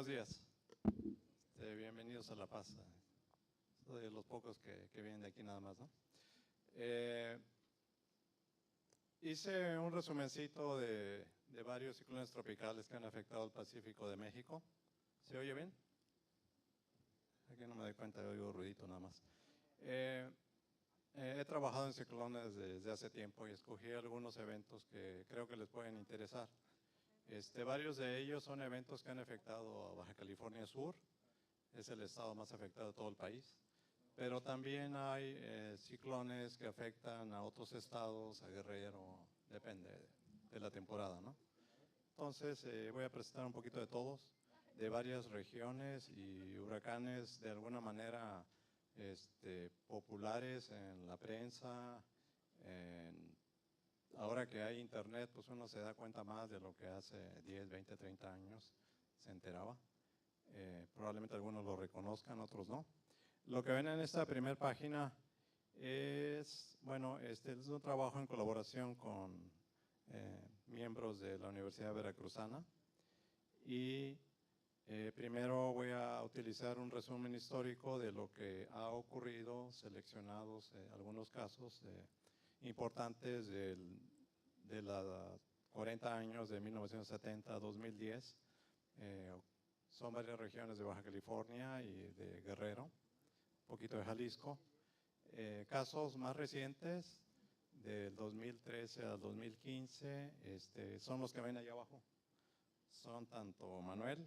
buenos días. Bienvenidos a La Paz. Soy de los pocos que vienen de aquí nada más, ¿no? Hice un resumencito de varios ciclones tropicales que han afectado al Pacífico de México. ¿Se oye bien? Aquí no me doy cuenta, oigo ruidito nada más. He trabajado en ciclones desde hace tiempo y escogí algunos eventos que creo que les pueden interesar. Varios de ellos son eventos que han afectado a Baja California Sur, es el estado más afectado de todo el país, pero también hay ciclones que afectan a otros estados, a Guerrero, depende de la temporada, ¿no? Entonces voy a presentar un poquito de todos, de varias regiones y huracanes de alguna manera populares en la prensa. Ahora que hay internet, pues uno se da cuenta más de lo que hace 10, 20, 30 años se enteraba. Probablemente algunos lo reconozcan, otros no. Lo que ven en esta primera página es, bueno, es un trabajo en colaboración con miembros de la Universidad Veracruzana. Y primero voy a utilizar un resumen histórico de lo que ha ocurrido, seleccionados algunos casos importantes de los 40 años de 1970 a 2010. Son varias regiones de Baja California y de Guerrero, un poquito de Jalisco. Casos más recientes, del 2013 al 2015, son los que ven allá abajo. Son tanto Manuel.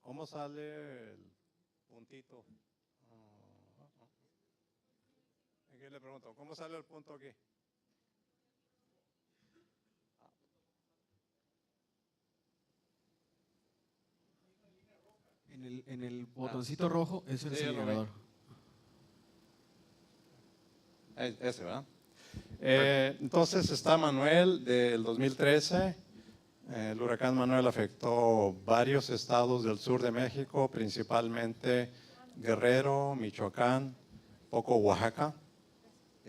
¿Cómo sale el puntito? Aquí le pregunto, ¿cómo sale el punto aquí? En el botoncito rojo es el señalador. Ese, ¿verdad? Entonces está Manuel del 2013. El huracán Manuel afectó varios estados del sur de México, principalmente Guerrero, Michoacán, poco Oaxaca.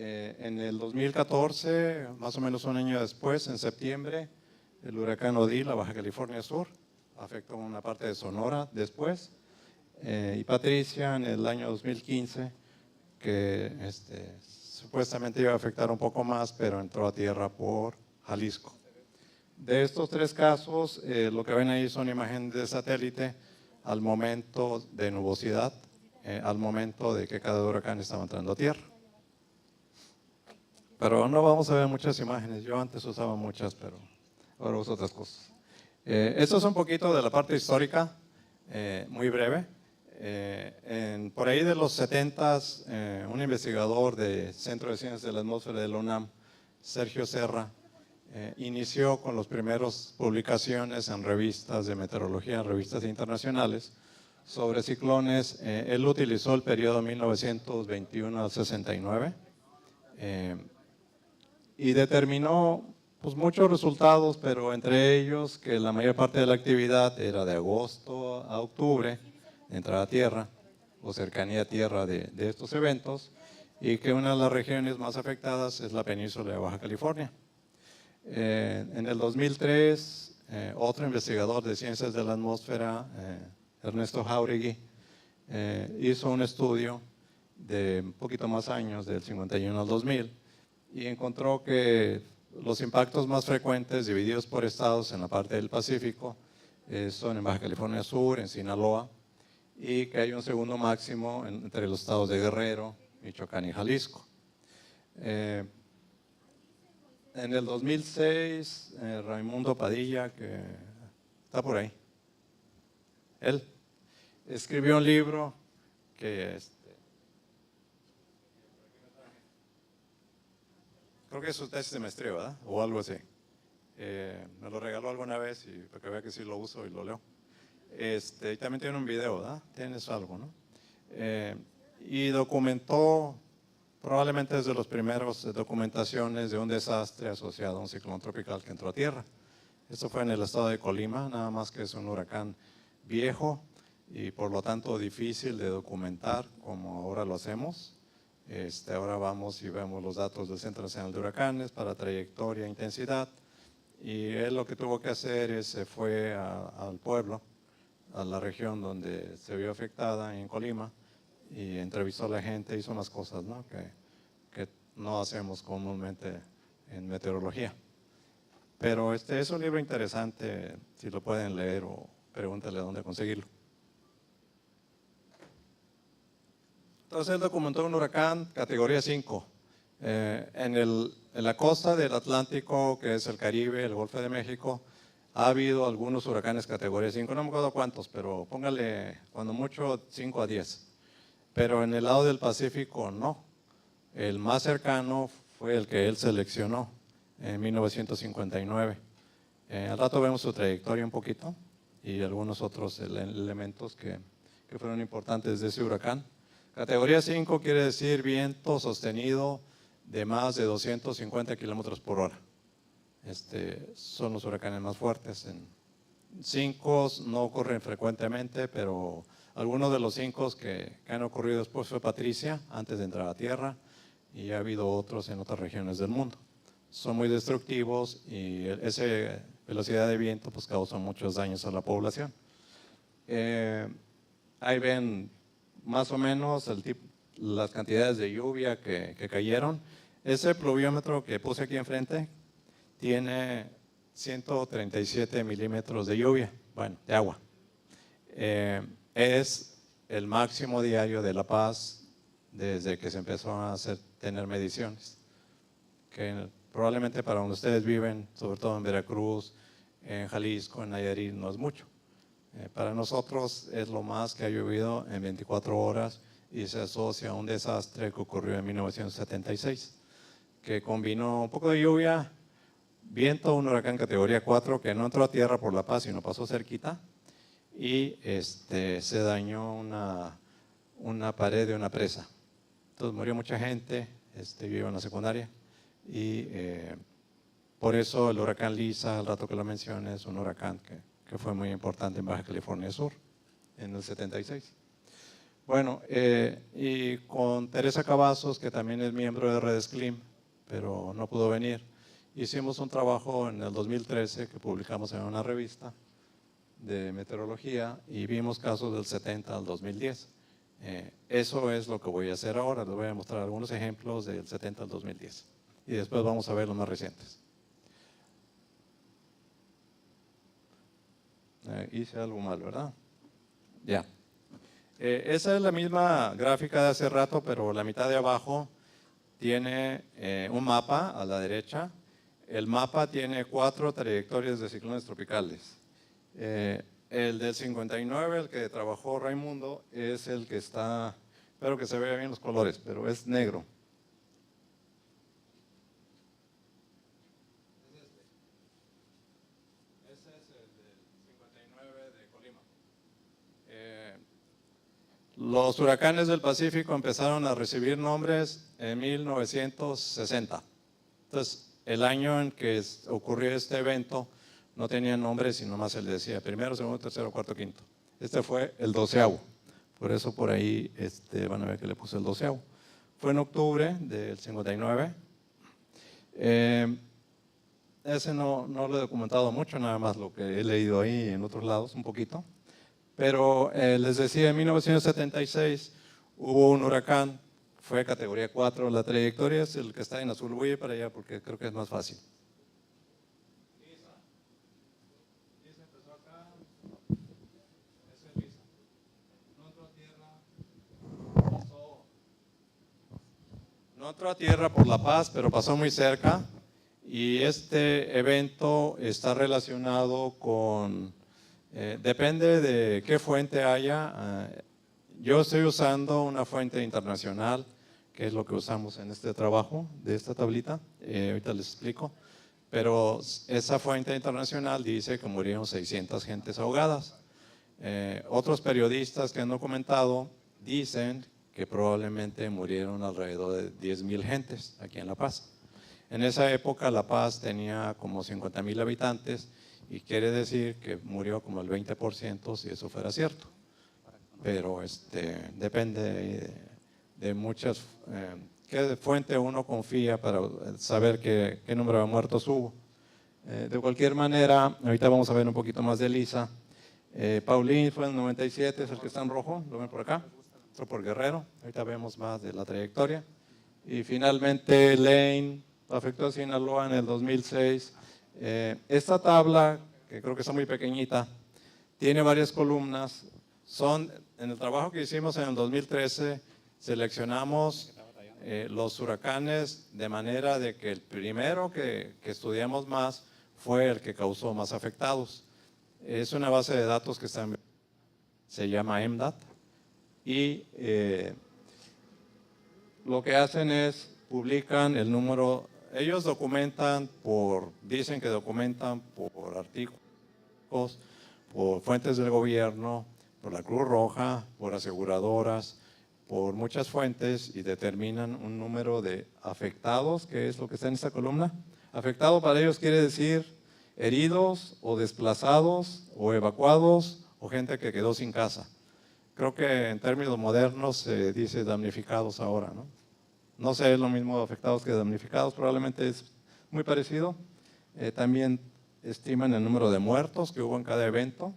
En el 2014, más o menos un año después, en septiembre, el huracán Odile, a Baja California Sur, afectó una parte de Sonora después. Y Patricia en el año 2015, que supuestamente iba a afectar un poco más, pero entró a tierra por Jalisco. De estos tres casos, lo que ven ahí son imágenes de satélite al momento de nubosidad, al momento de que cada huracán estaba entrando a tierra. Pero no vamos a ver muchas imágenes. Yo antes usaba muchas, pero ahora uso otras cosas. Esto es un poquito de la parte histórica, muy breve. Por ahí de los 70s, un investigador del Centro de Ciencias de la Atmósfera de la UNAM, Sergio Serra, inició con las primeras publicaciones en revistas de meteorología, revistas internacionales, sobre ciclones. Él utilizó el periodo 1921 al 69 y determinó pues, muchos resultados, pero entre ellos que la mayor parte de la actividad era de agosto a octubre, de entrada a tierra o cercanía a tierra de estos eventos, y que una de las regiones más afectadas es la península de Baja California. En el 2003, otro investigador de ciencias de la atmósfera, Ernesto Jáuregui, hizo un estudio de un poquito más años, del 51 al 2000, y encontró que los impactos más frecuentes divididos por estados en la parte del Pacífico son en Baja California Sur, en Sinaloa, y que hay un segundo máximo entre los estados de Guerrero, Michoacán y Jalisco. En el 2006, Raimundo Padilla, que está por ahí, él escribió un libro que creo que es su tesis de maestría, ¿verdad? O algo así. Me lo regaló alguna vez y para que vea que sí lo uso y lo leo. Y también tiene un video, ¿verdad? Tienes algo, ¿no? Y documentó, probablemente desde los primeros documentaciones de un desastre asociado a un ciclón tropical que entró a tierra. Esto fue en el estado de Colima, nada más que es un huracán viejo y por lo tanto difícil de documentar como ahora lo hacemos. Ahora vamos y vemos los datos del Centro Nacional de Huracanes para trayectoria e intensidad, Y él lo que tuvo que hacer es se fue al pueblo, a la región donde se vio afectada, en Colima, y entrevistó a la gente, hizo unas cosas, ¿no? que no hacemos comúnmente en meteorología. Pero es un libro interesante, si lo pueden leer o pregúntale dónde conseguirlo. Entonces él documentó un huracán categoría 5 en la costa del Atlántico, que es el Caribe, el Golfo de México. Ha habido algunos huracanes categoría 5, no me acuerdo cuántos, pero póngale cuando mucho 5 a 10. Pero en el lado del Pacífico no. El más cercano fue el que él seleccionó en 1959. Al rato vemos su trayectoria un poquito y algunos otros elementos que fueron importantes de ese huracán. Categoría 5 quiere decir viento sostenido de más de 250 kilómetros por hora. Son los huracanes más fuertes. 5 no ocurren frecuentemente, pero algunos de los 5 que han ocurrido después fue Patricia, antes de entrar a tierra, y ha habido otros en otras regiones del mundo. Son muy destructivos y esa velocidad de viento pues causa muchos daños a la población. Ahí ven más o menos las cantidades de lluvia que cayeron. Ese pluviómetro que puse aquí enfrente tiene 137 milímetros de lluvia, bueno, de agua. Es el máximo diario de La Paz desde que se empezó a tener mediciones. Que probablemente para donde ustedes viven, sobre todo en Veracruz, en Jalisco, en Nayarit, no es mucho. Para nosotros es lo más que ha llovido en 24 horas y se asocia a un desastre que ocurrió en 1976, que combinó un poco de lluvia, viento, un huracán categoría 4 que no entró a tierra por La Paz, sino pasó cerquita, y se dañó una pared de una presa. Entonces murió mucha gente, yo iba en la secundaria, y por eso el huracán Lisa, al rato que lo mencioné, es un huracán que fue muy importante en Baja California Sur, en el 76. Bueno, y con Teresa Cavazos, que también es miembro de Redes CLIM, pero no pudo venir, hicimos un trabajo en el 2013 que publicamos en una revista de meteorología y vimos casos del 70 al 2010. Eso es lo que voy a hacer ahora, les voy a mostrar algunos ejemplos del 70 al 2010 y después vamos a ver los más recientes. Hice algo mal, ¿verdad? Ya. Esa es la misma gráfica de hace rato, pero la mitad de abajo tiene un mapa a la derecha. El mapa tiene 4 trayectorias de ciclones tropicales. El del 59, el que trabajó Raimundo, es el que está, espero que se vea bien los colores, pero es negro. Ese es el del 59 de Colima. Los huracanes del Pacífico empezaron a recibir nombres en 1960. Entonces, el año en que ocurrió este evento no tenía nombre, sino más se le decía primero, segundo, tercero, cuarto, quinto. Este fue el 12avo. Por eso por ahí van a ver que le puse el 12avo. Fue en octubre del 59. Ese no lo he documentado mucho, nada más lo que he leído ahí en otros lados un poquito. Pero les decía, en 1976 hubo un huracán, fue categoría 4. La trayectoria es el que está en azul. Voy a ir para allá porque creo que es más fácil. Lisa empezó acá. Ese es Lisa. No entró a tierra. No entró a tierra por La Paz, pero pasó muy cerca. Y este evento está relacionado con, depende de qué fuente haya. Yo estoy usando una fuente internacional, que es lo que usamos en este trabajo, de esta tablita. Ahorita les explico. Pero esa fuente internacional dice que murieron 600 gentes ahogadas. Otros periodistas que han documentado dicen que probablemente murieron alrededor de 10,000 gentes aquí en La Paz. En esa época La Paz tenía como 50,000 habitantes y quiere decir que murió como el 20% si eso fuera cierto. Pero depende de muchas, qué fuente uno confía para saber qué número de muertos hubo. De cualquier manera, ahorita vamos a ver un poquito más de Lisa. Paulín fue en el 97, es el que está en rojo, lo ven por acá, otro por Guerrero, ahorita vemos más de la trayectoria. Y finalmente Lane afectó a Sinaloa en el 2006. Esta tabla, que creo que está muy pequeñita, tiene varias columnas. En el trabajo que hicimos en el 2013, seleccionamos los huracanes de manera de que el primero que estudiamos más fue el que causó más afectados. Es una base de datos que se llama EMDAT y lo que hacen es publican el número, ellos dicen que documentan por artículos, por fuentes del gobierno, por la Cruz Roja, por aseguradoras, por muchas fuentes y determinan un número de afectados, que es lo que está en esta columna. Afectado para ellos quiere decir heridos o desplazados o evacuados o gente que quedó sin casa. Creo que en términos modernos se dice damnificados ahora, ¿no? No sé, es lo mismo afectados que damnificados, probablemente es muy parecido. También estiman el número de muertos que hubo en cada evento.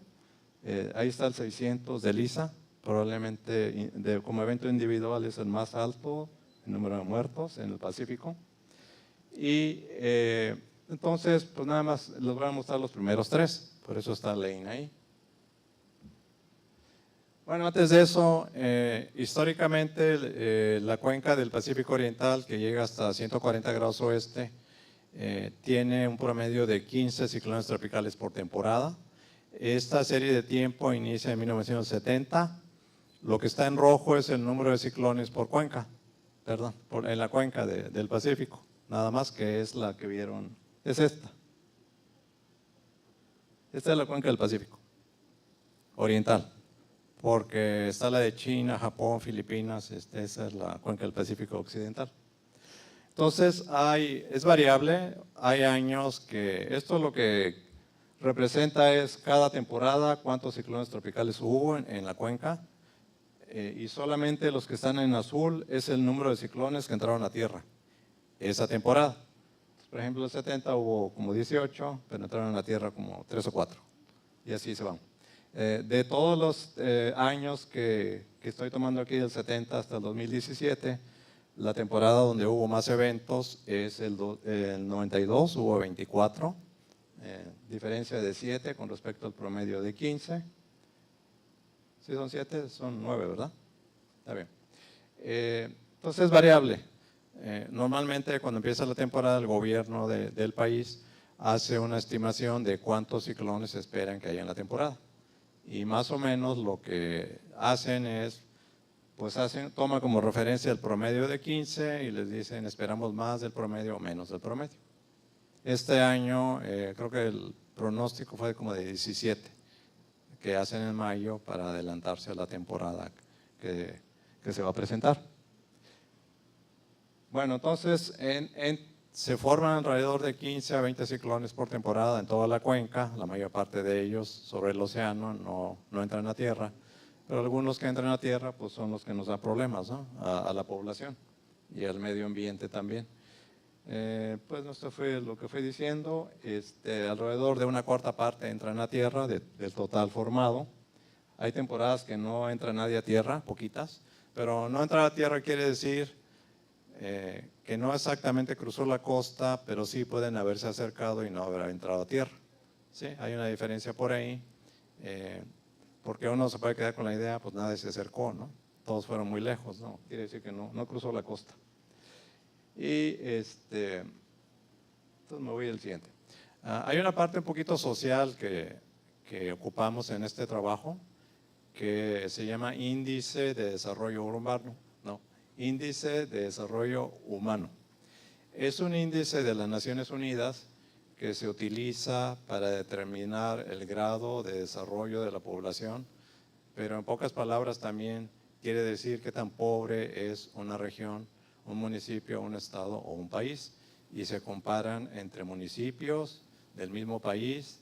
Ahí está el 600 de Lisa, probablemente como evento individual es el más alto el número de muertos en el Pacífico. Y entonces, pues nada más les voy a mostrar los primeros tres, por eso está Lane ahí. Bueno, antes de eso, históricamente la cuenca del Pacífico Oriental, que llega hasta 140 grados oeste, tiene un promedio de 15 ciclones tropicales por temporada. Esta serie de tiempo inicia en 1970. Lo que está en rojo es el número de ciclones por cuenca, perdón, en la cuenca del Pacífico. Nada más que es la que vieron, es esta. Esta es la cuenca del Pacífico Oriental, porque está la de China, Japón, Filipinas, esa es la cuenca del Pacífico Occidental. Entonces, es variable, hay años que, esto lo que representa es cada temporada cuántos ciclones tropicales hubo en la cuenca, y solamente los que están en azul es el número de ciclones que entraron a tierra esa temporada. Por ejemplo, en el 70 hubo como 18, pero entraron a la tierra como 3 o 4, y así se van. De todos los años que estoy tomando aquí, del 70 hasta el 2017, la temporada donde hubo más eventos es el 92, hubo 24, diferencia de 7 con respecto al promedio de 15. ¿Sí son 7? Son 9, ¿verdad? Está bien. Entonces es variable. Normalmente cuando empieza la temporada el gobierno del país hace una estimación de cuántos ciclones esperan que haya en la temporada. Y más o menos lo que hacen es, pues toma como referencia el promedio de 15 y les dicen esperamos más del promedio o menos del promedio. Este año creo que el pronóstico fue como de 17 que hacen en mayo para adelantarse a la temporada que se va a presentar. Bueno, entonces se forman alrededor de 15 a 20 ciclones por temporada en toda la cuenca, la mayor parte de ellos sobre el océano, no entran a tierra, pero algunos que entran a tierra pues son los que nos dan problemas, ¿no? a la población y al medio ambiente también. Pues esto fue lo que fui diciendo, alrededor de una cuarta parte entran a tierra del total formado. Hay temporadas que no entra nadie a tierra, poquitas, pero no entrar a tierra quiere decir que no exactamente cruzó la costa, pero sí pueden haberse acercado y no haber entrado a tierra. ¿Sí? Hay una diferencia por ahí, porque uno se puede quedar con la idea, pues nadie se acercó, ¿no? Todos fueron muy lejos, ¿no? Quiere decir que no cruzó la costa. Y entonces me voy al siguiente. Hay una parte un poquito social que ocupamos en este trabajo, que se llama Índice de Desarrollo Urbano, Índice de Desarrollo Humano. Es un índice de las Naciones Unidas que se utiliza para determinar el grado de desarrollo de la población, pero en pocas palabras también quiere decir qué tan pobre es una región, un municipio, un estado o un país, y se comparan entre municipios del mismo país,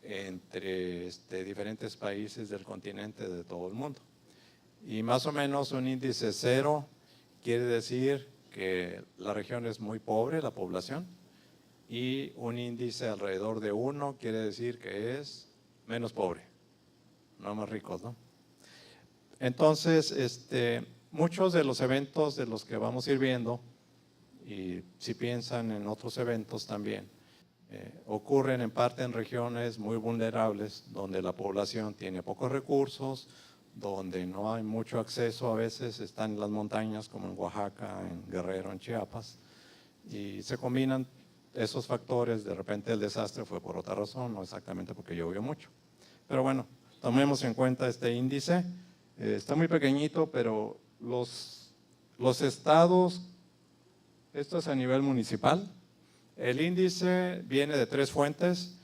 entre diferentes países del continente de todo el mundo. Y más o menos un índice 0 quiere decir que la región es muy pobre, la población, y un índice alrededor de 1 quiere decir que es menos pobre, no más ricos, ¿no? Entonces, muchos de los eventos de los que vamos a ir viendo, y si piensan en otros eventos también, ocurren en parte en regiones muy vulnerables, donde la población tiene pocos recursos, donde no hay mucho acceso, a veces están en las montañas como en Oaxaca, en Guerrero, en Chiapas, y se combinan esos factores. De repente el desastre fue por otra razón, no exactamente porque llovió mucho. Pero bueno, tomemos en cuenta este índice. Está muy pequeñito, pero los estados, esto es a nivel municipal. El índice viene de 3 fuentes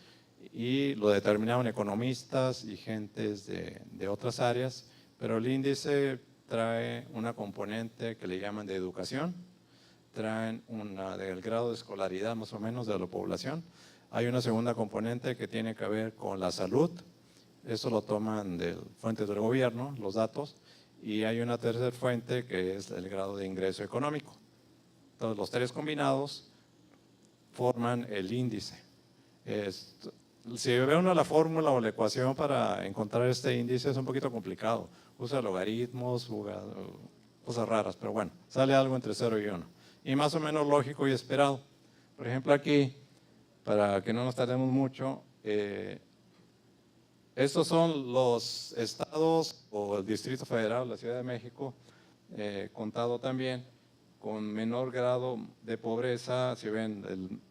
y lo determinaron economistas y gentes de otras áreas, pero el índice trae una componente que le llaman de educación, traen una del grado de escolaridad más o menos de la población. Hay una segunda componente que tiene que ver con la salud, eso lo toman de fuentes del gobierno, los datos, y hay una tercera fuente que es el grado de ingreso económico. Entonces los 3 combinados forman el índice. Si ve uno la fórmula o la ecuación para encontrar este índice es un poquito complicado. Usa logaritmos, cosas raras, pero bueno, sale algo entre 0 y 1. Y más o menos lógico y esperado. Por ejemplo aquí, para que no nos tardemos mucho, estos son los estados o el Distrito Federal, la Ciudad de México, contado también, con menor grado de pobreza. Si ven,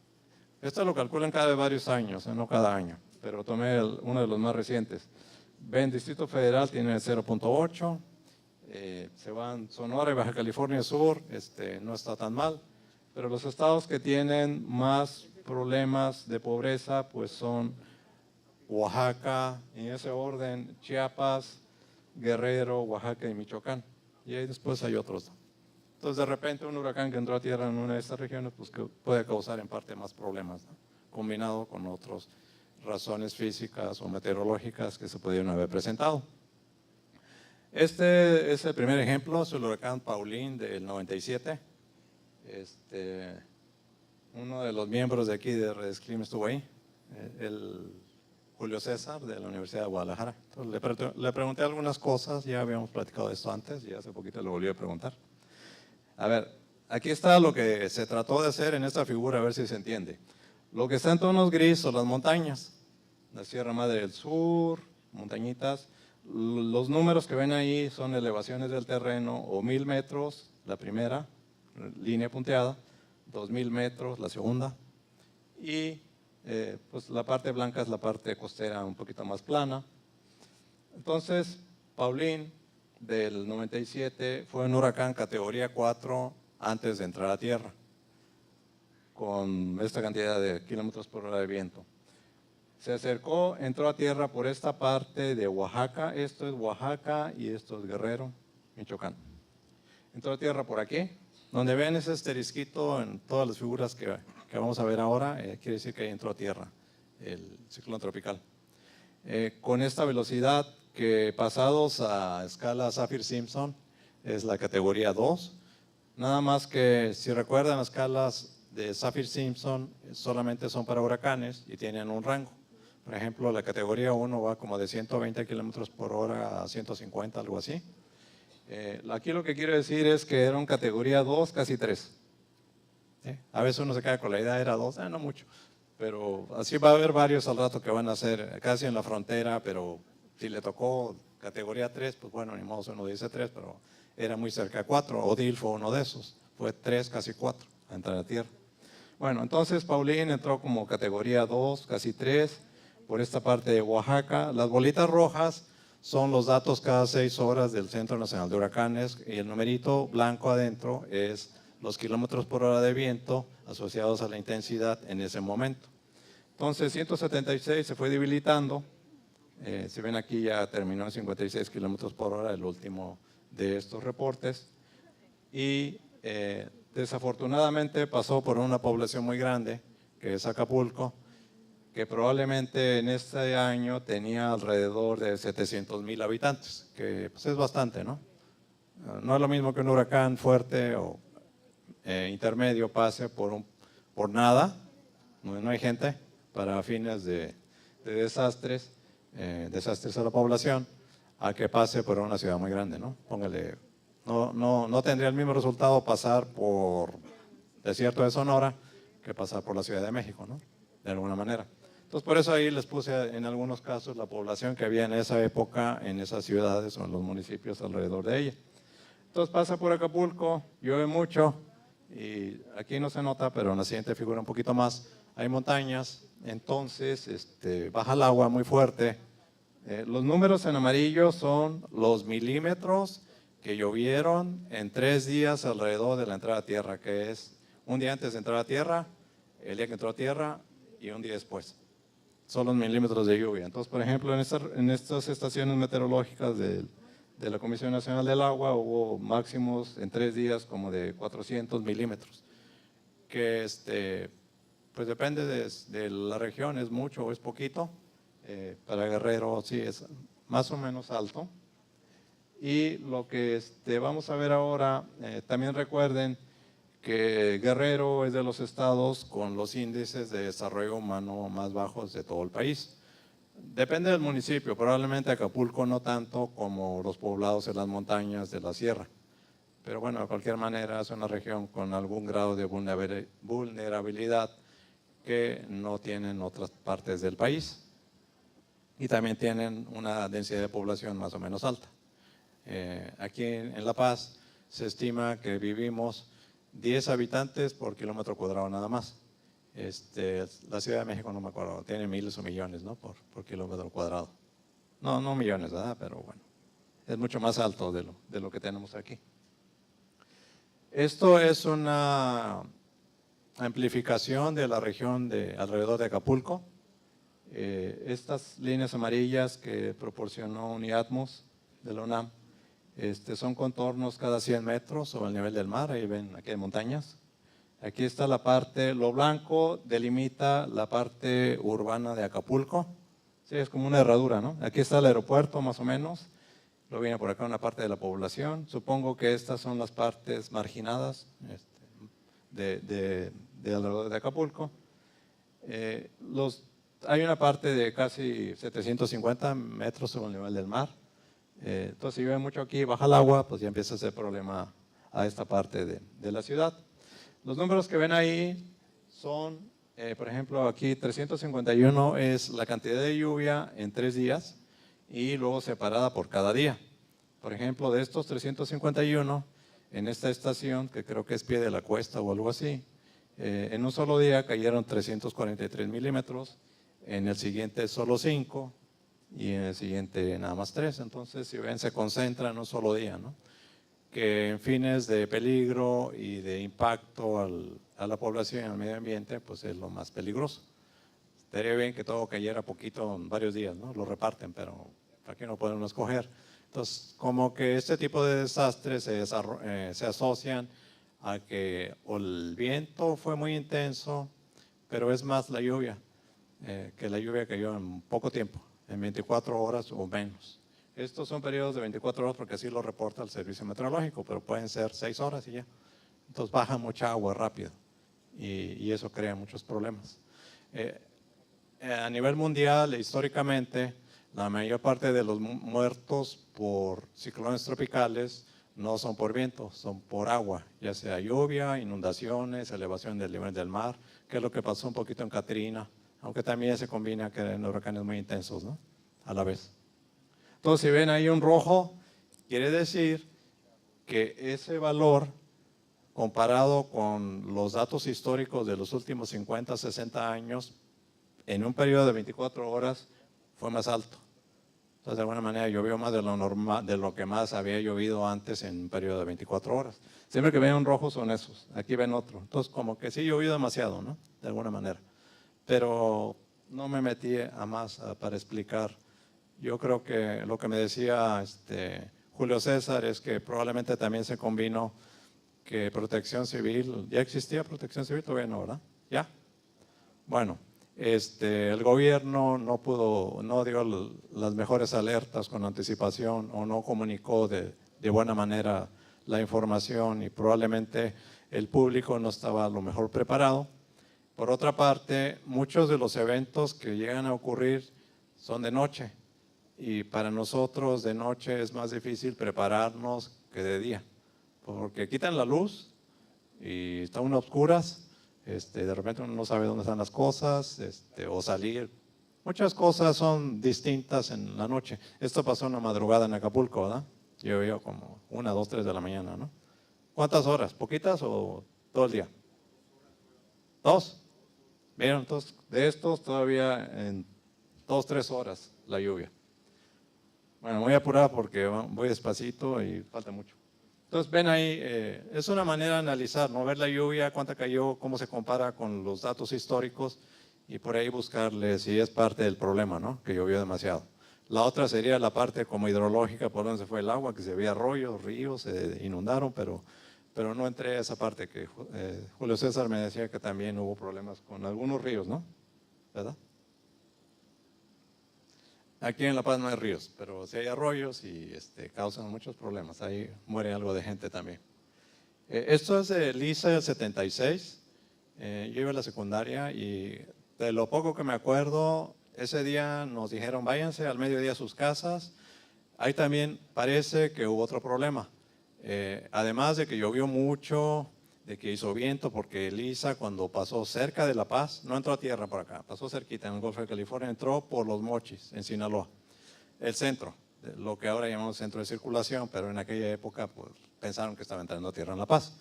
esto lo calculan cada varios años, no cada año, pero tomé uno de los más recientes. Ven, Distrito Federal tiene 0.8, se van Sonora y Baja California Sur, no está tan mal, pero los estados que tienen más problemas de pobreza pues son Oaxaca, en ese orden, Chiapas, Guerrero, Oaxaca y Michoacán, y ahí después hay otros. Entonces de repente un huracán que entró a tierra en una de estas regiones pues que puede causar en parte más problemas, ¿no? Combinado con otras razones físicas o meteorológicas que se pudieron haber presentado. Este es el primer ejemplo, es el huracán Pauline del 97. Uno de los miembros de aquí de Redes Clima estuvo ahí, el Julio César de la Universidad de Guadalajara. Entonces, le pregunté algunas cosas, ya habíamos platicado de esto antes y hace poquito le volví a preguntar. A ver, aquí está lo que se trató de hacer en esta figura, a ver si se entiende. Lo que está en tonos gris son las montañas, la Sierra Madre del Sur, montañitas. Los números que ven ahí son elevaciones del terreno o 1000 metros, la primera línea punteada, 2000 metros, la segunda, y pues la parte blanca es la parte costera un poquito más plana. Entonces, Pauline del 97 fue un huracán categoría 4 antes de entrar a tierra, con esta cantidad de kilómetros por hora de viento. Se acercó, entró a tierra por esta parte de Oaxaca, esto es Oaxaca y esto es Guerrero, Michoacán. Entró a tierra por aquí, donde ven ese asterisquito en todas las figuras que vamos a ver ahora, quiere decir que ahí entró a tierra el ciclón tropical. Con esta velocidad que pasados a escala Saffir-Simpson es la categoría 2, nada más que si recuerdan las escalas de Saffir-Simpson solamente son para huracanes y tienen un rango. Por ejemplo, la categoría 1 va como de 120 kilómetros por hora a 150, algo así. Aquí lo que quiero decir es que era un categoría 2, casi 3. A veces uno se queda con la idea, era 2, no mucho. Pero así va a haber varios al rato que van a ser casi en la frontera, pero si le tocó categoría 3, pues bueno, ni modo, uno dice 3, pero era muy cerca de 4. Odil fue uno de esos, fue 3, casi 4, a entrar a tierra. Bueno, entonces Pauline entró como categoría 2, casi 3, por esta parte de Oaxaca. Las bolitas rojas son los datos cada 6 horas del Centro Nacional de Huracanes y el numerito blanco adentro es los kilómetros por hora de viento asociados a la intensidad en ese momento. Entonces 176 se fue debilitando, si ven aquí ya terminó en 56 kilómetros por hora el último de estos reportes y desafortunadamente pasó por una población muy grande que es Acapulco, que probablemente en este año tenía alrededor de 700,000 habitantes, que pues es bastante, ¿no? No es lo mismo que un huracán fuerte o intermedio pase por nada, no hay gente para fines de desastres, desastres a la población, a que pase por una ciudad muy grande, ¿no? Póngale, no tendría el mismo resultado pasar por desierto de Sonora que pasar por la Ciudad de México, ¿no? De alguna manera. Entonces, por eso ahí les puse en algunos casos la población que había en esa época en esas ciudades o en los municipios alrededor de ella. Entonces pasa por Acapulco, llueve mucho y aquí no se nota, pero en la siguiente figura un poquito más, hay montañas, entonces baja el agua muy fuerte. Los números en amarillo son los milímetros que llovieron en 3 días alrededor de la entrada a tierra, que es un día antes de entrar a tierra, el día que entró a tierra y un día después. Son los milímetros de lluvia. Entonces, por ejemplo, en estas estaciones meteorológicas de la Comisión Nacional del Agua hubo máximos en 3 días como de 400 milímetros, que pues depende de la región, es mucho o es poquito. Para Guerrero sí es más o menos alto. Y lo que vamos a ver ahora, también recuerden que Guerrero es de los estados con los índices de desarrollo humano más bajos de todo el país. Depende del municipio, probablemente Acapulco no tanto como los poblados en las montañas de la sierra. Pero bueno, de cualquier manera es una región con algún grado de vulnerabilidad que no tienen otras partes del país. Y también tienen una densidad de población más o menos alta. Aquí en La Paz se estima que vivimos 10 habitantes por kilómetro cuadrado nada más. La Ciudad de México no me acuerdo, tiene miles o millones, ¿no? por kilómetro cuadrado. No millones, ¿verdad? Pero bueno, es mucho más alto de lo que tenemos aquí. Esto es una amplificación de la región de alrededor de Acapulco. Estas líneas amarillas que proporcionó UNIATMOS de la UNAM son contornos cada 100 metros sobre el nivel del mar. Ahí ven, aquí hay montañas. Aquí está la parte, lo blanco delimita la parte urbana de Acapulco. Sí, es como una herradura, ¿no? Aquí está el aeropuerto más o menos. Lo viene por acá una parte de la población. Supongo que estas son las partes marginadas de alrededor de Acapulco. Hay una parte de casi 750 metros sobre el nivel del mar. Entonces, si llueve mucho aquí, baja el agua, pues ya empieza a ser problema a esta parte de la ciudad. Los números que ven ahí son, por ejemplo, aquí 351 es la cantidad de lluvia en 3 días y luego separada por cada día. Por ejemplo, de estos 351, en esta estación, que creo que es Pie de la Cuesta o algo así, en un solo día cayeron 343 milímetros, en el siguiente solo 5 y en el siguiente nada más 3. Entonces, si ven, se concentra en un solo día, ¿no? Que en fines de peligro y de impacto a la población y al medio ambiente, pues es lo más peligroso. Estaría bien que todo cayera poquito en varios días, ¿no? Lo reparten, pero aquí no podemos escoger. Entonces, como que este tipo de desastres se asocian a que o el viento fue muy intenso, pero es más la lluvia, que la lluvia cayó en poco tiempo, en 24 horas o menos. Estos son periodos de 24 horas porque así lo reporta el servicio meteorológico, pero pueden ser 6 horas y ya. Entonces baja mucha agua rápido y eso crea muchos problemas. A nivel mundial, históricamente, la mayor parte de los muertos por ciclones tropicales no son por viento, son por agua, ya sea lluvia, inundaciones, elevación del nivel del mar, que es lo que pasó un poquito en Katrina, aunque también se combina que eran huracanes muy intensos, ¿no? A la vez. Entonces, si ven ahí un rojo, quiere decir que ese valor, comparado con los datos históricos de los últimos 50, 60 años, en un periodo de 24 horas, fue más alto. Entonces, de alguna manera, llovió más de lo normal, de lo que más había llovido antes en un periodo de 24 horas. Siempre que ven un rojo son esos, aquí ven otro. Entonces, como que sí llovió demasiado, ¿no? De alguna manera. Pero no me metí a más para explicar. Yo creo que lo que me decía Julio César es que probablemente también se combinó que Protección Civil, ¿ya existía Protección Civil? Todavía no, ¿verdad? ¿Ya? Bueno. El gobierno no dio las mejores alertas con anticipación o no comunicó de buena manera la información y probablemente el público no estaba a lo mejor preparado, Por otra parte, muchos de los eventos que llegan a ocurrir son de noche y para nosotros de noche es más difícil prepararnos que de día, porque quitan la luz y están unas oscuras, de repente uno no sabe dónde están las cosas, o salir. Muchas cosas son distintas en la noche. Esto pasó en la madrugada en Acapulco, ¿verdad? Llovió como 1, 2, 3 de la mañana, ¿no? ¿Cuántas horas? ¿Poquitas o todo el día? 2. Vieron, entonces, de estos todavía en 2, 3 horas la lluvia. Bueno, voy a apurar porque voy despacito y falta mucho. Entonces, ven ahí, es una manera de analizar, ¿no? Ver la lluvia, cuánta cayó, cómo se compara con los datos históricos y por ahí buscarle si es parte del problema, ¿no? Que llovió demasiado. La otra sería la parte como hidrológica, por donde se fue el agua, que se veía arroyos, ríos, se inundaron, pero no entré a esa parte que Julio César me decía que también hubo problemas con algunos ríos, ¿no? ¿Verdad? Aquí en La Paz no hay ríos, pero sí hay arroyos y causan muchos problemas. Ahí muere algo de gente también. Esto es de Lisa del 76. Yo iba a la secundaria y de lo poco que me acuerdo, ese día nos dijeron váyanse al mediodía a sus casas. Ahí también parece que hubo otro problema. Además de que llovió mucho, de que hizo viento, porque Lisa cuando pasó cerca de La Paz, no entró a tierra por acá, pasó cerquita en el Golfo de California, entró por Los Mochis, en Sinaloa, el centro, lo que ahora llamamos centro de circulación, pero en aquella época pues, pensaron que estaba entrando a tierra en La Paz.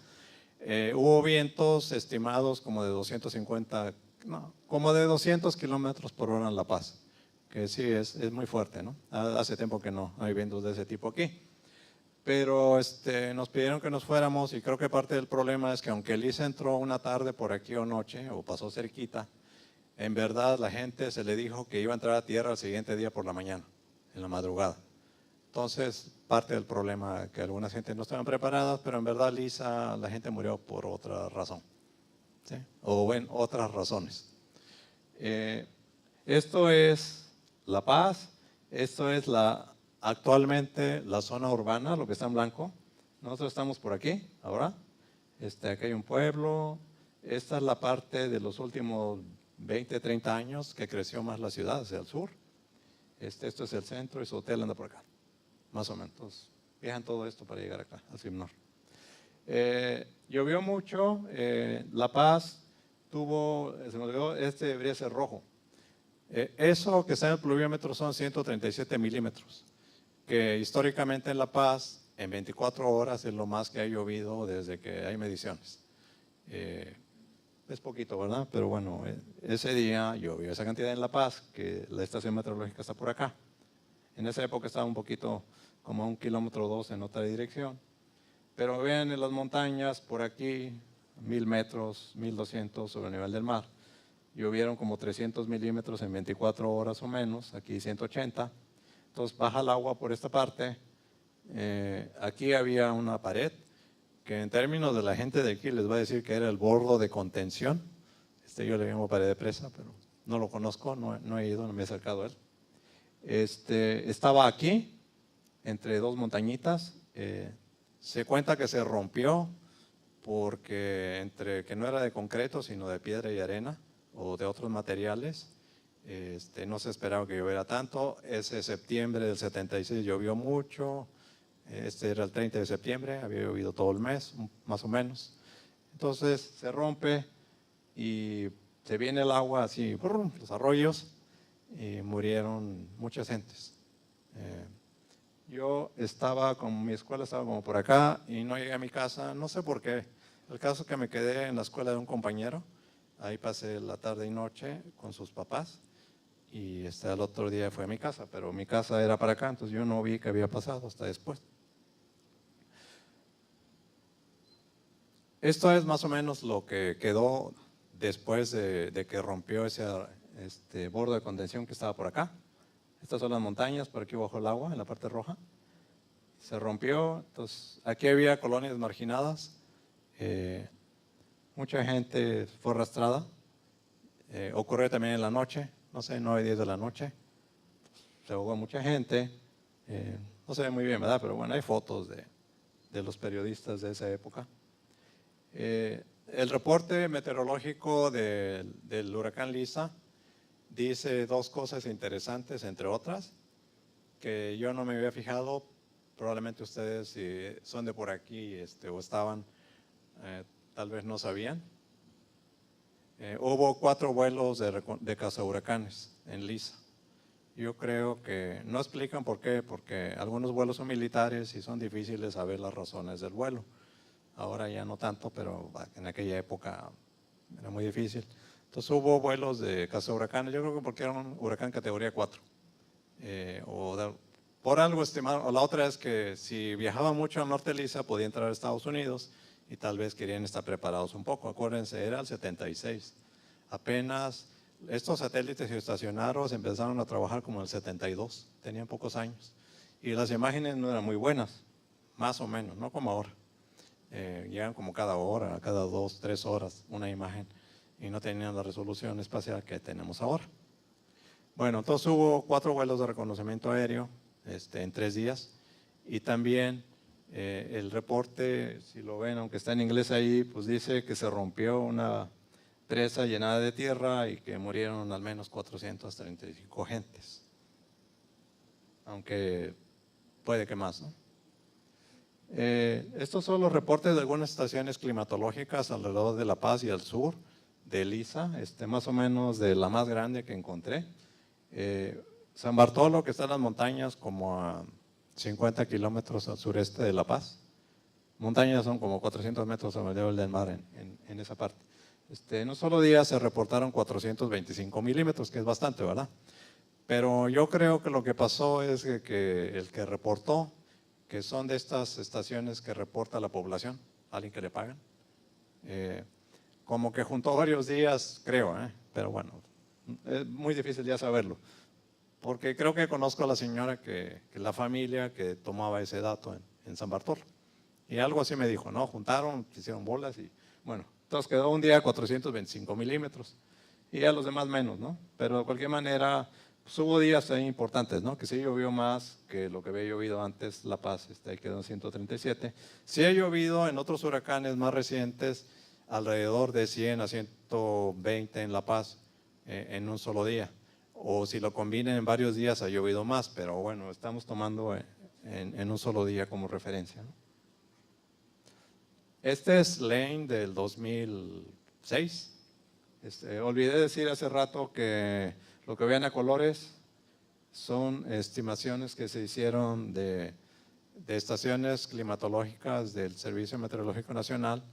Hubo vientos estimados como de 250, no, como de 200 kilómetros por hora en La Paz, que sí es muy fuerte, ¿no? Hace tiempo que no hay vientos de ese tipo aquí. Pero nos pidieron que nos fuéramos y creo que parte del problema es que aunque Lisa entró una tarde por aquí o noche o pasó cerquita, en verdad la gente se le dijo que iba a entrar a tierra al siguiente día por la mañana, en la madrugada. Entonces, parte del problema que algunas gente no estaban preparadas, pero en verdad Lisa, la gente murió por otra razón, ¿sí? O en otras razones. Esto es La Paz, esto es actualmente la zona urbana, lo que está en blanco. Nosotros estamos por aquí, ahora. Aquí hay un pueblo. Esta es la parte de los últimos 20, 30 años que creció más la ciudad hacia el sur. Esto es el centro y su hotel anda por acá, más o menos. Entonces, viajan todo esto para llegar acá, al Simnor. Llovió mucho, La Paz tuvo, se me olvidó, debería ser rojo. Eso que está en el pluviómetro son 137 milímetros, que históricamente en La Paz, en 24 horas es lo más que ha llovido desde que hay mediciones. Es poquito, ¿verdad? Pero bueno, ese día llovió esa cantidad en La Paz, que la estación meteorológica está por acá. En esa época estaba un poquito, como a 1,2 kilómetros en otra dirección. Pero vean en las montañas, por aquí, 1000 metros, 1200 sobre el nivel del mar. Llovieron como 300 milímetros en 24 horas o menos, aquí 180. Entonces baja el agua por esta parte. Aquí había una pared que en términos de la gente de aquí les va a decir que era el bordo de contención. Yo le llamo pared de presa, pero no lo conozco, no he ido, no me he acercado a él. Estaba aquí, entre dos montañitas. Se cuenta que se rompió porque entre que no era de concreto, sino de piedra y arena o de otros materiales. No se esperaba que lloviera tanto. Ese septiembre del 76 llovió mucho. Era el 30 de septiembre, había llovido todo el mes, más o menos. Entonces se rompe y se viene el agua así, ¡brum!, los arroyos, y murieron muchas gentes. Yo mi escuela estaba como por acá y no llegué a mi casa, no sé por qué. El caso es que me quedé en la escuela de un compañero, ahí pasé la tarde y noche con sus papás y el otro día fue a mi casa, pero mi casa era para acá, entonces yo no vi qué había pasado hasta después. Esto es más o menos lo que quedó después de que rompió ese borde de contención que estaba por acá. Estas son las montañas, por aquí bajo el agua, en la parte roja. Se rompió, entonces aquí había colonias marginadas. Mucha gente fue arrastrada. Ocurrió también en la noche, no sé, 9, 10 de la noche. Se ahogó mucha gente. No se ve muy bien, ¿verdad? Pero bueno, hay fotos de los periodistas de esa época. el reporte meteorológico del huracán Lisa dice dos cosas interesantes, entre otras, que yo no me había fijado. Probablemente ustedes, si son de por aquí o estaban, tal vez no sabían. Hubo 4 vuelos de cazahuracanes en Lisa. Yo creo que no explican por qué, porque algunos vuelos son militares y son difíciles saber las razones del vuelo. Ahora ya no tanto, pero en aquella época era muy difícil. Entonces hubo vuelos de cazahuracanes, yo creo que porque era un huracán categoría 4. Por algo estimaron, o la otra es que si viajaba mucho al norte de Lisa podía entrar a Estados Unidos y tal vez querían estar preparados un poco. Acuérdense, era el 76. Apenas estos satélites geoestacionarios empezaron a trabajar como en el 72, tenían pocos años. Y las imágenes no eran muy buenas, más o menos, no como ahora. Llegan como cada hora, cada 2, 3 horas una imagen y no tenían la resolución espacial que tenemos ahora. Bueno, entonces hubo 4 vuelos de reconocimiento aéreo en 3 días y también el reporte, si lo ven, aunque está en inglés ahí, pues dice que se rompió una presa llenada de tierra y que murieron al menos 435 gentes, aunque puede que más, ¿no? Estos son los reportes de algunas estaciones climatológicas alrededor de La Paz y al sur de Lisa, más o menos de la más grande que encontré. San Bartolo, que está en las montañas como a 50 kilómetros al sureste de La Paz. Montañas son como 400 metros sobre el nivel del mar en esa parte. En un solo día se reportaron 425 milímetros, que es bastante, ¿verdad? Pero yo creo que lo que pasó es que el que reportó, que son de estas estaciones que reporta la población, alguien que le pagan, como que juntó varios días, creo, pero bueno, es muy difícil ya saberlo, porque creo que conozco a la señora que la familia que tomaba ese dato en San Bartolo, y algo así me dijo, ¿no? Juntaron, hicieron bolas y bueno, entonces quedó un día 425 milímetros, y a los demás menos, ¿no? Pero de cualquier manera, pues hubo días ahí importantes, ¿no? Que sí llovió más que lo que había llovido antes La Paz, ahí quedó en 137. Sí ha llovido en otros huracanes más recientes, alrededor de 100 a 120 en La Paz en un solo día. O si lo combinan en varios días ha llovido más, pero bueno, estamos tomando en un solo día como referencia, ¿no? Este es Lane del 2006. Olvidé decir hace rato que lo que vean a colores son estimaciones que se hicieron de estaciones climatológicas del Servicio Meteorológico Nacional,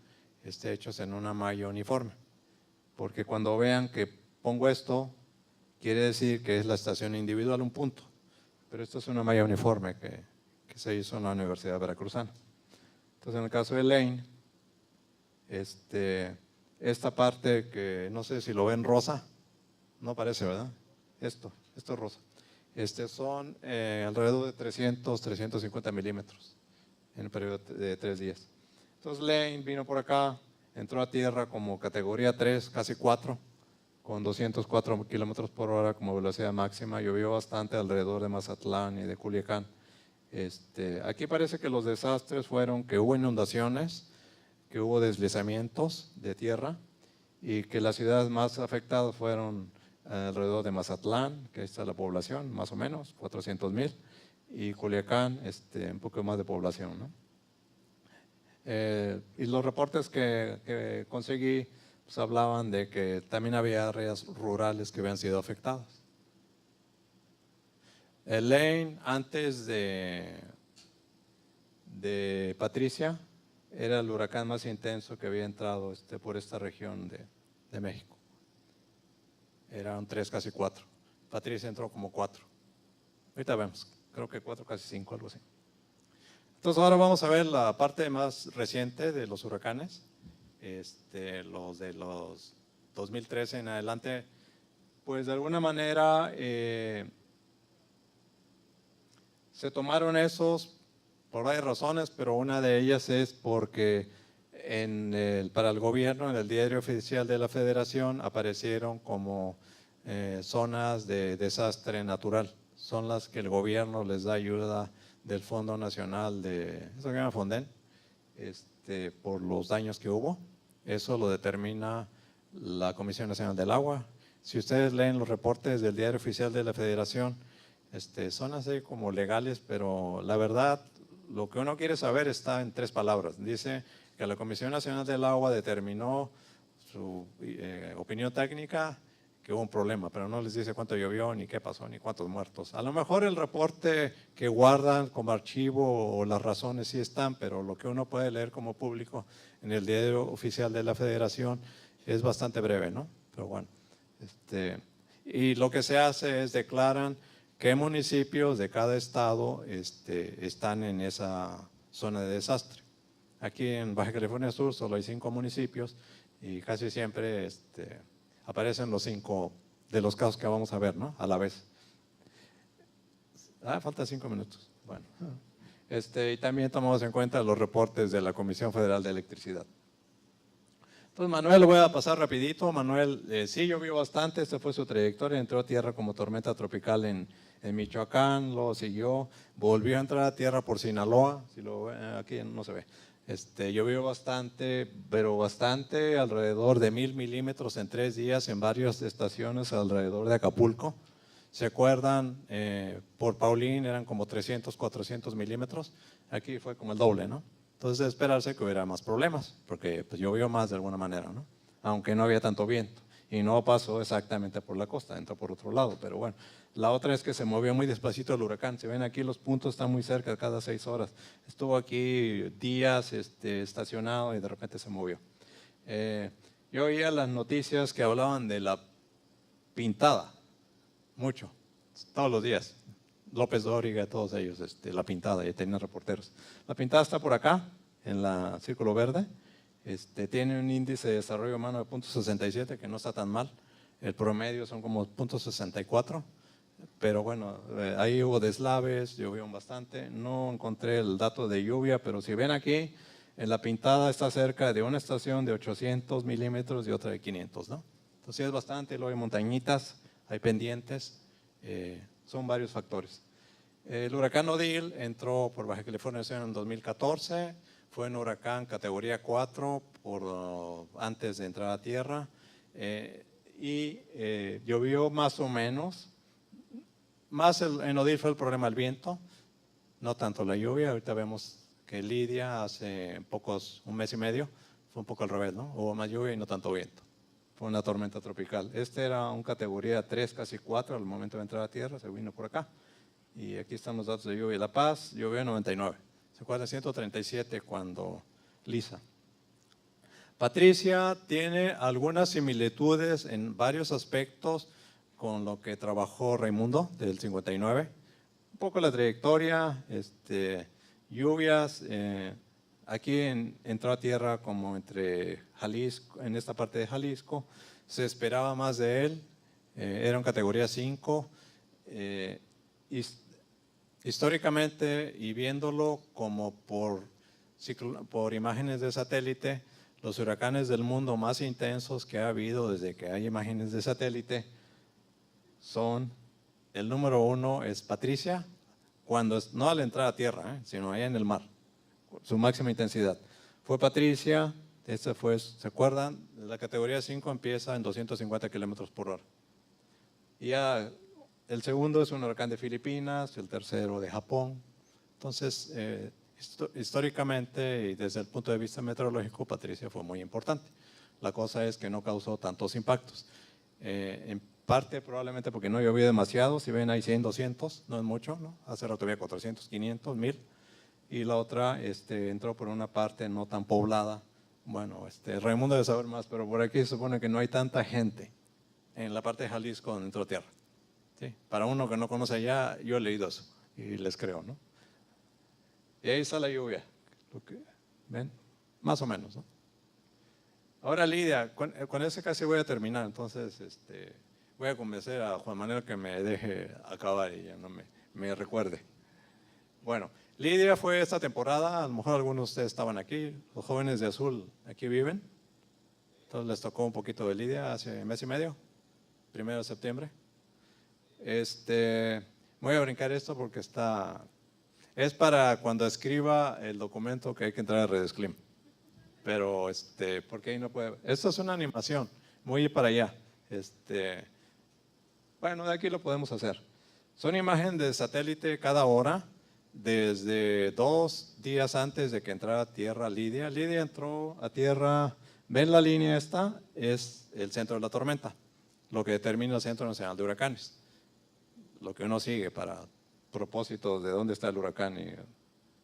hechos en una malla uniforme. Porque cuando vean que pongo esto, quiere decir que es la estación individual, un punto. Pero esto es una malla uniforme que se hizo en la Universidad Veracruzana. Entonces, en el caso de Lane, esta parte que no sé si lo ven rosa, no parece, ¿verdad? Esto es rosa. Son alrededor de 300, 350 milímetros en el periodo de 3 días. Entonces Lane vino por acá, entró a tierra como categoría 3, casi 4, con 204 kilómetros por hora como velocidad máxima. Llovió bastante alrededor de Mazatlán y de Culiacán. Aquí parece que los desastres fueron que hubo inundaciones, que hubo deslizamientos de tierra y que las ciudades más afectadas fueron alrededor de Mazatlán, que está la población, más o menos, 400,000, y Culiacán, un poco más de población, ¿no? Y los reportes que conseguí pues, hablaban de que también había áreas rurales que habían sido afectadas. El Lane, antes de Patricia, era el huracán más intenso que había entrado por esta región de México. Era un 3, casi 4. Patricia entró como 4. Ahorita vemos, creo que 4, casi 5, algo así. Entonces ahora vamos a ver la parte más reciente de los huracanes, los de los 2013 en adelante, pues de alguna manera se tomaron esos por varias razones, pero una de ellas es porque para el gobierno, en el diario oficial de la Federación, aparecieron como zonas de desastre natural. Son las que el gobierno les da ayuda del Fondo Nacional de, eso que llama Fonden, por los daños que hubo. Eso lo determina la Comisión Nacional del Agua. Si ustedes leen los reportes del Diario Oficial de la Federación, son así como legales, pero la verdad, lo que uno quiere saber está en 3 palabras. Dice que la Comisión Nacional del Agua determinó su opinión técnica que hubo un problema, pero no les dice cuánto llovió, ni qué pasó, ni cuántos muertos. A lo mejor el reporte que guardan como archivo o las razones sí están, pero lo que uno puede leer como público en el Diario Oficial de la Federación es bastante breve, ¿no? Pero bueno, y lo que se hace es declaran qué municipios de cada estado están en esa zona de desastre. Aquí en Baja California Sur solo hay 5 municipios y casi siempre aparecen los 5 de los casos que vamos a ver, ¿no? A la vez. Faltan 5 minutos. Bueno. Y también tomamos en cuenta los reportes de la Comisión Federal de Electricidad. Entonces, Manuel, lo voy a pasar rapidito. Manuel sí llovió bastante, esta fue su trayectoria, entró a tierra como tormenta tropical en Michoacán, lo siguió, volvió a entrar a tierra por Sinaloa, si lo ven, aquí no se ve. Llovió bastante, pero bastante, alrededor de 1000 milímetros en 3 días en varias estaciones alrededor de Acapulco. ¿Se acuerdan? Por Paulín eran como 300, 400 milímetros, aquí fue como el doble, ¿no? Entonces de esperarse que hubiera más problemas, porque pues, llovió más de alguna manera, ¿no? Aunque no había tanto viento, y no pasó exactamente por la costa, entró por otro lado, pero bueno. La otra es que se movió muy despacito el huracán. Si ven aquí, los puntos están muy cerca cada 6 horas. Estuvo aquí días estacionado y de repente se movió. Yo oía las noticias que hablaban de la pintada, mucho, todos los días. López Dóriga, todos ellos, la pintada, ya tenían reporteros. La pintada está por acá, en la círculo verde. Tiene un índice de desarrollo humano de 0.67, que no está tan mal. El promedio son como 0.64. Pero bueno, ahí hubo deslaves, llovió bastante. No encontré el dato de lluvia, pero si ven aquí, en la pintada está cerca de una estación de 800 milímetros y otra de 500, ¿no? Entonces es bastante, luego hay montañitas, hay pendientes, son varios factores. El huracán Odile entró por Baja California Sur en 2014, fue un huracán categoría 4 antes de entrar a tierra y llovió más o menos. Más en Odile fue el problema el viento, no tanto la lluvia. Ahorita vemos que Lidia hace un mes y medio, fue un poco al revés, ¿no? Hubo más lluvia y no tanto viento. Fue una tormenta tropical. Era un categoría 3, casi 4 al momento de entrar a tierra, se vino por acá. Y aquí están los datos de lluvia. La Paz llovió en 99. ¿Se acuerdan? 137 cuando Lisa. Patricia tiene algunas similitudes en varios aspectos con lo que trabajó Raimundo del 59. Un poco la trayectoria, lluvias, aquí entró a tierra como entre Jalisco, en esta parte de Jalisco, se esperaba más de él, era en categoría 5, históricamente y viéndolo como por imágenes de satélite, los huracanes del mundo más intensos que ha habido desde que hay imágenes de satélite son, el número 1 es Patricia, no al entrar a tierra, sino allá en el mar, su máxima intensidad. Fue Patricia, ¿se acuerdan? La categoría 5 empieza en 250 kilómetros por hora. Y ya el segundo es un huracán de Filipinas, el tercero de Japón. Entonces, históricamente y desde el punto de vista meteorológico, Patricia fue muy importante. La cosa es que no causó tantos impactos. En parte probablemente porque no llovió demasiado, si ven ahí 100, 200, no es mucho, ¿no? Hace rato había 400, 500, 1000. Y la otra entró por una parte no tan poblada. Bueno, Raimundo debe saber más, pero por aquí se supone que no hay tanta gente en la parte de Jalisco donde entró tierra. ¿Sí? Para uno que no conoce allá, yo he leído eso y les creo, ¿no? Y ahí está la lluvia. ¿Ven? Más o menos, ¿no? Ahora Lidia, con ese casi voy a terminar, entonces voy a convencer a Juan Manuel que me deje acabar y ya no me recuerde. Bueno, Lidia fue esta temporada, a lo mejor algunos de ustedes estaban aquí, los jóvenes de azul aquí viven, entonces les tocó un poquito de Lidia hace mes y medio, 1 de septiembre. Voy a brincar esto porque es para cuando escriba el documento que hay que entrar a Redesclim. pero ¿por qué ahí no puede? Esto es una animación, voy a ir para allá. Bueno, de aquí lo podemos hacer. Son imágenes de satélite cada hora, desde 2 días antes de que entrara a tierra Lidia. Lidia entró a tierra, ven la línea esta, es el centro de la tormenta, lo que determina el Centro Nacional de Huracanes, lo que uno sigue para propósitos de dónde está el huracán y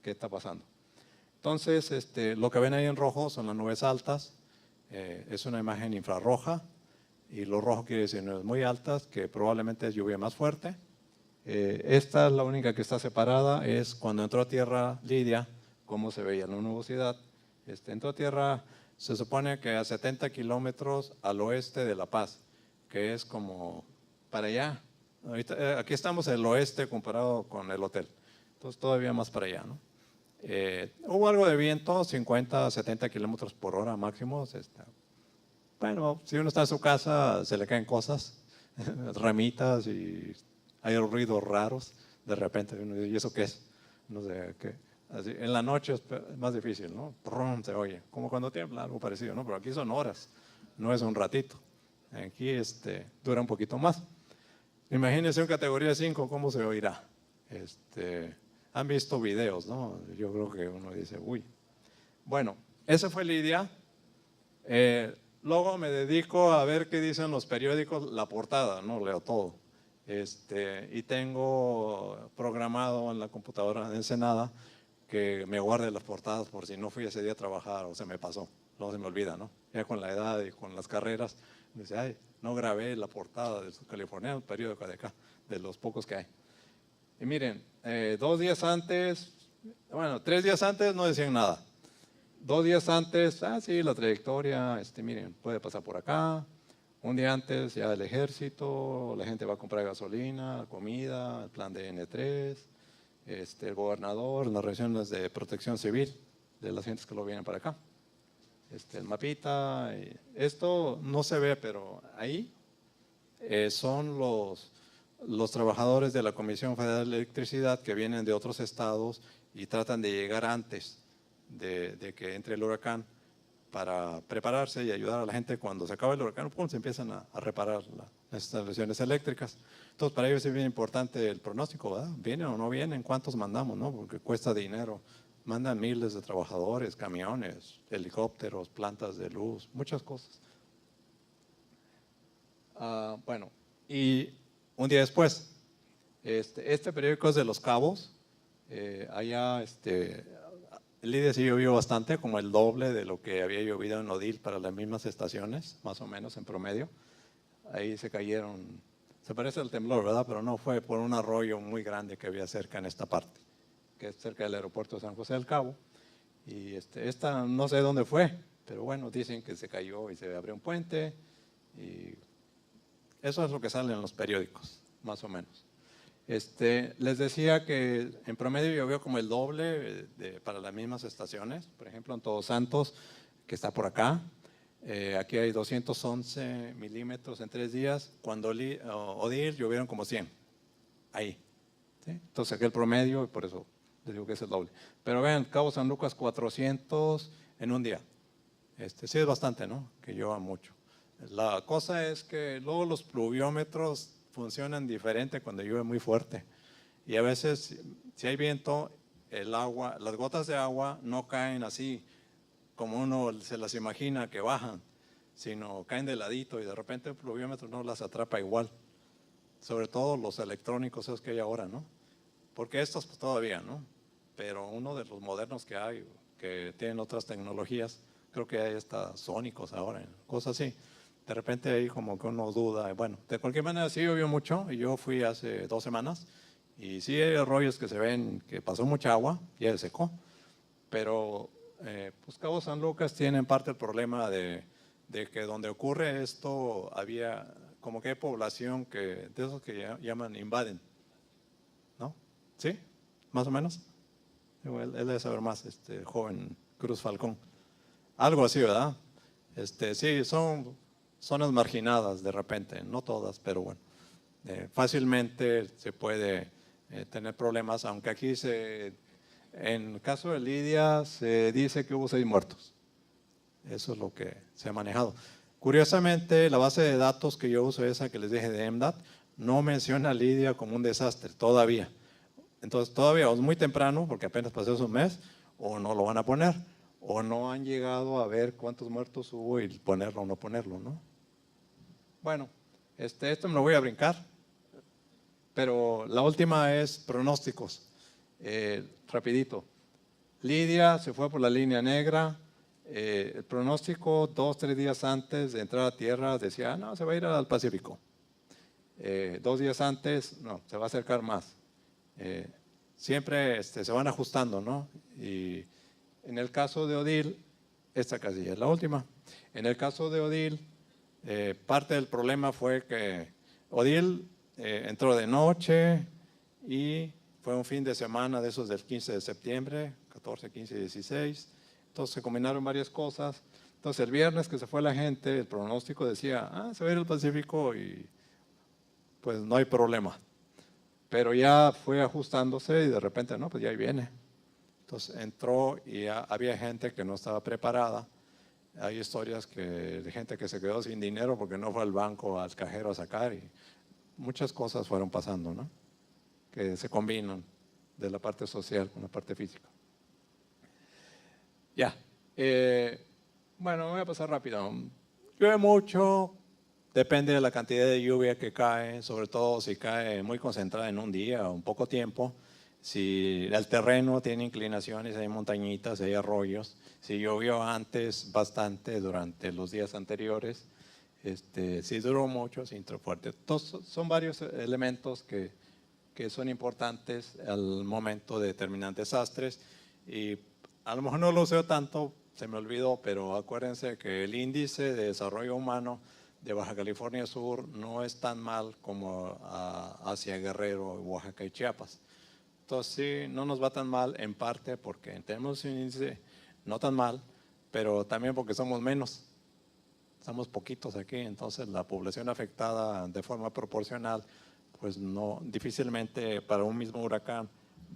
qué está pasando. Entonces, lo que ven ahí en rojo son las nubes altas, es una imagen infrarroja, y lo rojo quiere decir nubes muy altas, que probablemente es lluvia más fuerte. Esta es la única que está separada, es cuando entró a tierra Lidia, cómo se veía la nubosidad. Entró a tierra, se supone que a 70 kilómetros al oeste de La Paz, que es como para allá. Ahorita, aquí estamos en el oeste comparado con el hotel, entonces todavía más para allá, ¿no? Hubo algo de viento, 50 a 70 kilómetros por hora máximo. Bueno, si uno está en su casa, se le caen cosas, ramitas y hay ruidos raros. De repente uno dice, ¿y eso qué es? No sé qué. Así, en la noche es más difícil, ¿no? Prum, se oye, como cuando tiembla, algo parecido, ¿no? Pero aquí son horas, no es un ratito. Aquí dura un poquito más. Imagínense en categoría 5, ¿cómo se oirá? Han visto videos, ¿no? Yo creo que uno dice, uy. Bueno, ese fue Lidia. Luego me dedico a ver qué dicen los periódicos, la portada, no leo todo. Y tengo programado en la computadora de Ensenada que me guarde las portadas por si no fui ese día a trabajar o se me pasó. Luego se me olvida, ¿no? Ya con la edad y con las carreras, me dice, ay, no grabé la portada del Californiano, el periódico de acá, de los pocos que hay. Y miren, 2 días antes, bueno, 3 días antes no decían nada. 2 días antes, sí, la trayectoria, miren, puede pasar por acá. Un día antes ya el ejército, la gente va a comprar gasolina, comida, el plan de N3, el gobernador, las regiones de protección civil de las gentes que lo vienen para acá. El mapita, esto no se ve, pero ahí son los trabajadores de la Comisión Federal de Electricidad que vienen de otros estados y tratan de llegar antes de que entre el huracán para prepararse y ayudar a la gente cuando se acaba el huracán, ¡pum!, se empiezan a reparar las instalaciones eléctricas. Entonces, para ellos es bien importante el pronóstico, ¿verdad? ¿Vienen o no vienen? ¿Cuántos mandamos, no? Porque cuesta dinero. Mandan miles de trabajadores, camiones, helicópteros, plantas de luz, muchas cosas. Bueno, y un día después, este periódico es de Los Cabos. Allá, Lidia sí llovió bastante, como el doble de lo que había llovido en Odil para las mismas estaciones, más o menos en promedio. Ahí se cayeron, se parece al temblor, ¿verdad? Pero no fue por un arroyo muy grande que había cerca en esta parte, que es cerca del aeropuerto de San José del Cabo. Y esta no sé dónde fue, pero bueno, dicen que se cayó y se abrió un puente. Y eso es lo que sale en los periódicos, más o menos. Les decía que en promedio llovió como el doble para las mismas estaciones. Por ejemplo, en Todos Santos, que está por acá, aquí hay 211 milímetros en 3 días. Cuando Odil llovieron como 100, ahí. ¿Sí? Entonces aquí el promedio, y por eso les digo que es el doble. Pero vean, Cabo San Lucas 400 en un día. Sí es bastante, ¿no? Que llueva mucho. La cosa es que luego los pluviómetros funcionan diferente cuando llueve muy fuerte. Y a veces, si hay viento, el agua, las gotas de agua no caen así como uno se las imagina que bajan, sino caen de ladito y de repente el pluviómetro no las atrapa igual. Sobre todo los electrónicos esos que hay ahora, ¿no? Porque estos pues, todavía, ¿no? Pero uno de los modernos que hay, que tienen otras tecnologías, creo que hay hasta sónicos ahora, cosas así. De repente ahí como que uno duda. Bueno, de cualquier manera sí llovió mucho y yo fui hace 2 semanas y sí hay arroyos que se ven que pasó mucha agua, ya se secó, pero pues Cabo San Lucas tiene en parte el problema de que donde ocurre esto había como que hay población de esos que llaman invaden, ¿no? ¿Sí? ¿Más o menos? Él debe saber más, joven Cruz Falcón. Algo así, ¿verdad? Sí, son zonas marginadas de repente, no todas, pero bueno, fácilmente se puede tener problemas, aunque aquí en el caso de Lidia se dice que hubo 6 muertos, Eso es lo que se ha manejado. Curiosamente, la base de datos que yo uso, esa que les dije de MDAT, no menciona a Lidia como un desastre todavía. Entonces todavía es muy temprano, porque apenas pasó un mes, o no lo van a poner, o no han llegado a ver cuántos muertos hubo y ponerlo o no ponerlo, ¿no? Bueno, esto me lo voy a brincar, pero la última es pronósticos. Rapidito. Lidia se fue por la línea negra. El pronóstico 2 o 3 días antes de entrar a tierra decía, no, se va a ir al Pacífico. 2 días antes, no, se va a acercar más. Siempre se van ajustando, ¿no? Y en el caso de Odil, esta casilla es la última. En el caso de Odil, parte del problema fue que Odil entró de noche y fue un fin de semana de esos del 15 de septiembre, 14, 15 y 16. Entonces se combinaron varias cosas. Entonces el viernes que se fue la gente, el pronóstico decía, se va a ir al Pacífico y pues no hay problema. Pero ya fue ajustándose y de repente, no, pues ya ahí viene. Entonces entró y ya había gente que no estaba preparada. Hay historias de gente que se quedó sin dinero porque no fue al banco, al cajero a sacar, y muchas cosas fueron pasando, ¿no? Que se combinan de la parte social con la parte física. Ya. Bueno, voy a pasar rápido. Llueve mucho, depende de la cantidad de lluvia que cae, sobre todo si cae muy concentrada en un día o un poco tiempo. Si el terreno tiene inclinaciones, hay montañitas, hay arroyos. Si llovió antes bastante durante los días anteriores, si duró mucho, si entró fuerte. Entonces, son varios elementos que son importantes al momento de determinar desastres. Y a lo mejor no lo sé tanto, se me olvidó, pero acuérdense que el índice de desarrollo humano de Baja California Sur no es tan mal como hacia Guerrero, Oaxaca y Chiapas. Entonces sí, no nos va tan mal en parte porque tenemos un índice no tan mal, pero también porque somos menos. Estamos poquitos aquí, entonces la población afectada de forma proporcional, pues no, difícilmente para un mismo huracán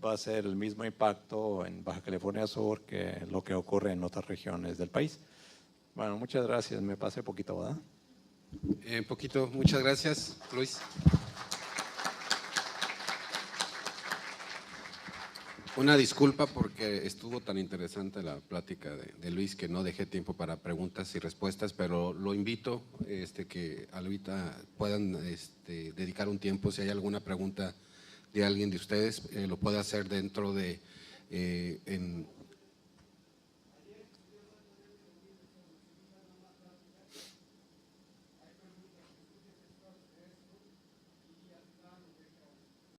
va a ser el mismo impacto en Baja California Sur que lo que ocurre en otras regiones del país. Bueno, muchas gracias, me pasé poquito, ¿verdad? Poquito, muchas gracias, Luis. Una disculpa porque estuvo tan interesante la plática de Luis que no dejé tiempo para preguntas y respuestas, pero lo invito que ahorita puedan dedicar un tiempo, si hay alguna pregunta de alguien de ustedes, lo puede hacer dentro de